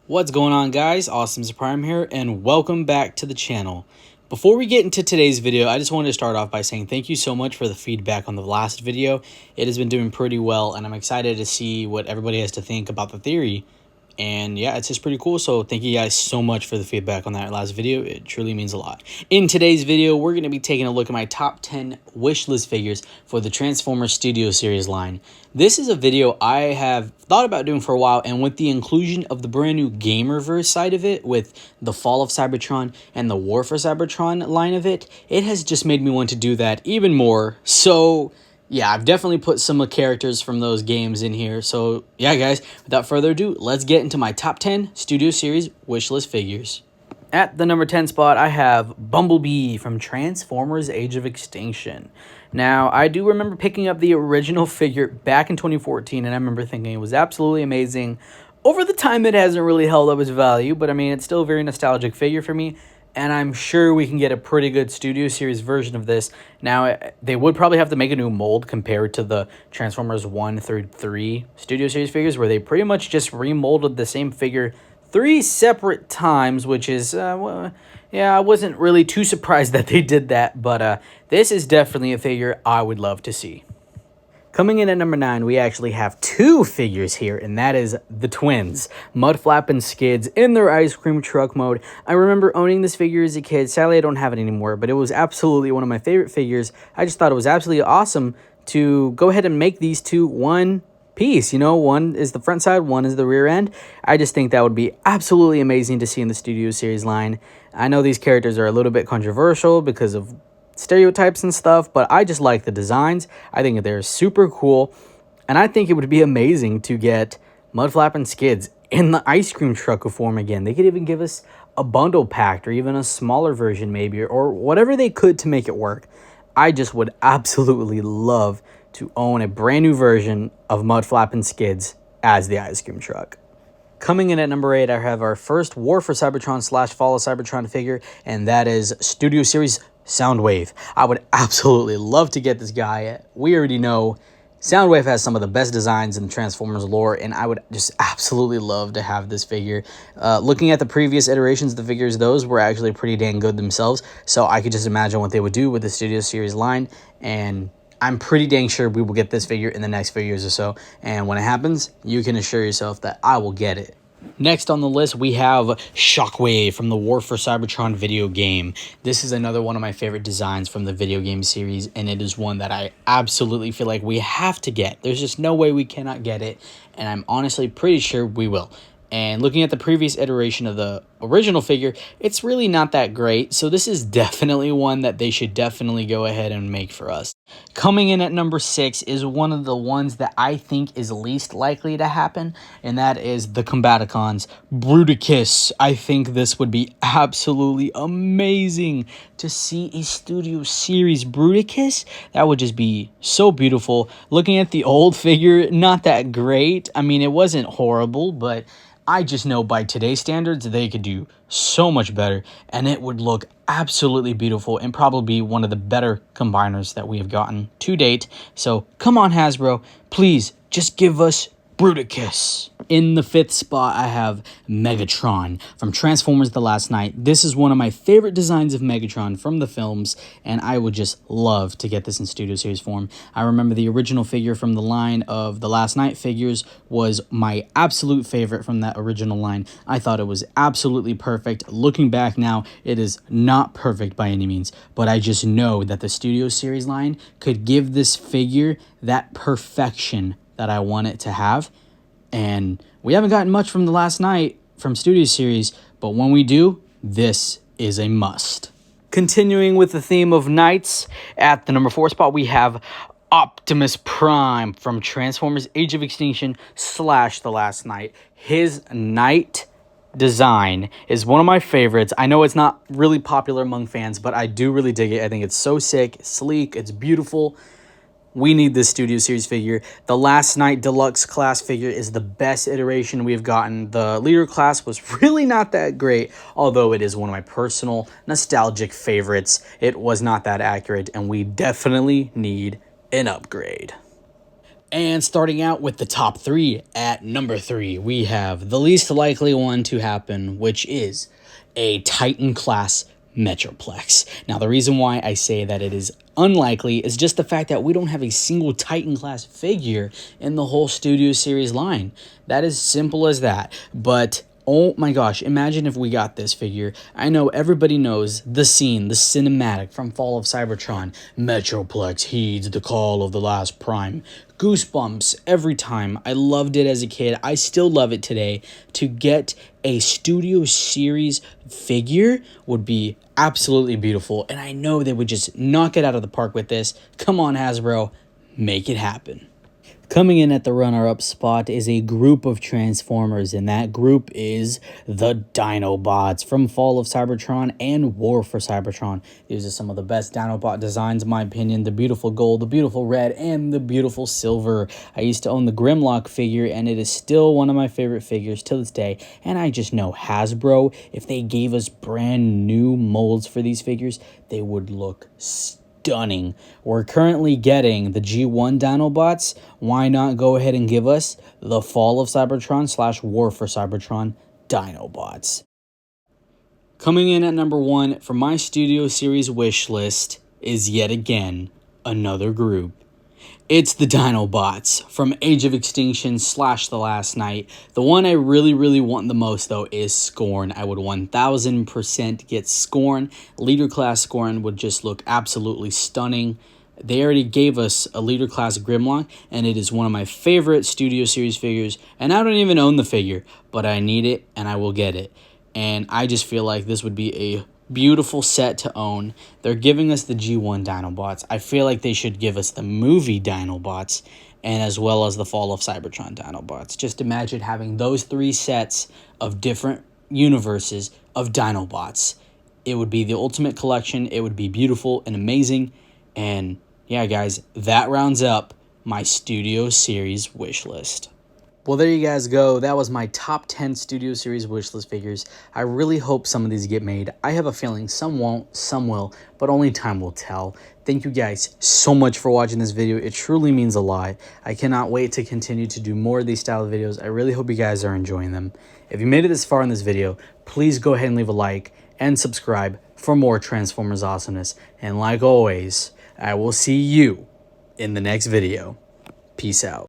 What's going on, guys? Optimus Prime here, and welcome back to the channel. Before we get into today's video, I just wanted to start off by saying thank you so much for the feedback on the last video. It has been doing pretty well, and I'm excited to see what everybody has to think about the theory. And yeah, it's just pretty cool. So thank you guys so much for the feedback on that last video. It truly means a lot. In today's video, we're going to be taking a look at my top 10 wish list figures for the Transformers Studio Series line. This is a video I have thought about doing for a while, and with the inclusion of the brand new Gamerverse side of it, with the Fall of Cybertron and the War for Cybertron line of it, it has just made me want to do that even more. So yeah, I've definitely put some of the characters from those games in here. So yeah, guys, without further ado, let's get into my top 10 Studio Series wishlist figures. At the number 10 spot, I have Bumblebee from Transformers Age of Extinction. Now, I do remember picking up the original figure back in 2014, and I remember thinking it was absolutely amazing. Over the time, it hasn't really held up its value, but I mean, it's still a very nostalgic figure for me. And I'm sure we can get a pretty good Studio Series version of this. Now, they would probably have to make a new mold compared to the Transformers 1 through 3 Studio Series figures, where they pretty much just remolded the same figure 3 separate times, which is, well, yeah, I wasn't really too surprised that they did that. But this is definitely a figure I would love to see. Coming in at number 9, we actually have two figures here, and that is the twins, Mudflap and Skids, in their ice cream truck mode. I remember owning this figure as a kid. Sadly, I don't have it anymore, but it was absolutely one of my favorite figures. I just thought it was absolutely awesome to go ahead and make these two one piece. You know, one is the front side, one is the rear end. I just think that would be absolutely amazing to see in the Studio Series line. I know these characters are a little bit controversial because of stereotypes and stuff, but I just like the designs. I think they're super cool, and I think it would be amazing to get Mudflap and Skids in the ice cream truck form again. They could even give us a bundle pack or even a smaller version maybe, or whatever they could to make it work. I just would absolutely love to own a brand new version of Mudflap and Skids as the ice cream truck. Coming in at number 8, I have our first War for Cybertron / Fall of Cybertron figure, and that is Studio Series Soundwave. I would absolutely love to get this guy. We already know Soundwave has some of the best designs in the Transformers lore, and I would just absolutely love to have this figure. Looking at the previous iterations of the figures, those were actually pretty dang good themselves, so I could just imagine what they would do with the Studio Series line, and I'm pretty dang sure we will get this figure in the next few years or so, and when it happens, you can assure yourself that I will get it. Next on the list, we have Shockwave from the War for Cybertron video game. This is another one of my favorite designs from the video game series, and it is one that I absolutely feel like we have to get. There's just no way we cannot get it, and I'm honestly pretty sure we will. And looking at the previous iteration of the original figure, it's really not that great, so this is definitely one that they should definitely go ahead and make for us. Coming in at number 6 is one of the ones that I think is least likely to happen, and that is the Combaticons, Bruticus. I think this would be absolutely amazing to see a Studio Series Bruticus. That would just be so beautiful. Looking at the old figure, not that great. I mean, it wasn't horrible, but I just know by today's standards, they could do so much better, and it would look absolutely beautiful and probably be one of the better combiners that we have gotten to date. So come on, Hasbro, please just give us Bruticus. In the 5th spot, I have Megatron from Transformers The Last Knight. This is one of my favorite designs of Megatron from the films, and I would just love to get this in Studio Series form. I remember the original figure from the line of The Last Knight figures was my absolute favorite from that original line. I thought it was absolutely perfect. Looking back now, it is not perfect by any means, but I just know that the Studio Series line could give this figure that perfection that I want it to have. And we haven't gotten much from The Last Knight from Studio Series, but when we do, this is a must. Continuing with the theme of knights, at the number 4 spot, we have Optimus Prime from Transformers Age of Extinction / The Last Knight. His knight design is one of my favorites. I know it's not really popular among fans, but I do really dig it. I think it's so sick, sleek, it's beautiful. We need this Studio Series figure. The Last Knight Deluxe class figure is the best iteration we've gotten. The Leader class was really not that great, although it is one of my personal nostalgic favorites. It was not that accurate, and we definitely need an upgrade. And starting out with the top 3, at number 3, we have the least likely one to happen, which is a Titan class Metroplex. Now, the reason why I say that it is unlikely is just the fact that we don't have a single Titan class figure in the whole Studio Series line. That is simple as that. But oh my gosh, imagine if we got this figure. I know everybody knows the scene, the cinematic from Fall of Cybertron. Metroplex heeds the call of the last Prime. Goosebumps every time. I loved it as a kid. I still love it today. To get a Studio Series figure would be absolutely beautiful. And I know they would just knock it out of the park with this. Come on, Hasbro. Make it happen. Coming in at the runner-up spot is a group of Transformers, and that group is the Dinobots from Fall of Cybertron and War for Cybertron. These are some of the best Dinobot designs, in my opinion. The beautiful gold, the beautiful red, and the beautiful silver. I used to own the Grimlock figure, and it is still one of my favorite figures to this day. And I just know Hasbro, if they gave us brand new molds for these figures, they would look stunning. We're currently getting the G1 Dinobots. Why not go ahead and give us the Fall of Cybertron / War for Cybertron Dinobots? Coming in at number 1 for my Studio Series wish list is yet again another group. It's the Dinobots from Age of Extinction / The Last Night. The one I really want the most, though, is Scorn. I would 1000% get Scorn. Leader Class Scorn would just look absolutely stunning. They already gave us a Leader Class Grimlock, and it is one of my favorite Studio Series figures. And I don't even own the figure, but I need it, and I will get it. And I just feel like this would be a beautiful set to own. They're giving us the G1 Dinobots. I feel like they should give us the movie Dinobots, and as well as the Fall of Cybertron Dinobots. Just imagine having those 3 sets of different universes of Dinobots. It would be the ultimate collection. It would be beautiful and amazing. And yeah, guys, that rounds up my Studio Series wish list. Well, there you guys go. That was my top 10 Studio Series wishlist figures. I really hope some of these get made. I have a feeling some won't, some will, but only time will tell. Thank you guys so much for watching this video. It truly means a lot. I cannot wait to continue to do more of these style of videos. I really hope you guys are enjoying them. If you made it this far in this video, please go ahead and leave a like and subscribe for more Transformers awesomeness. And like always, I will see you in the next video. Peace out.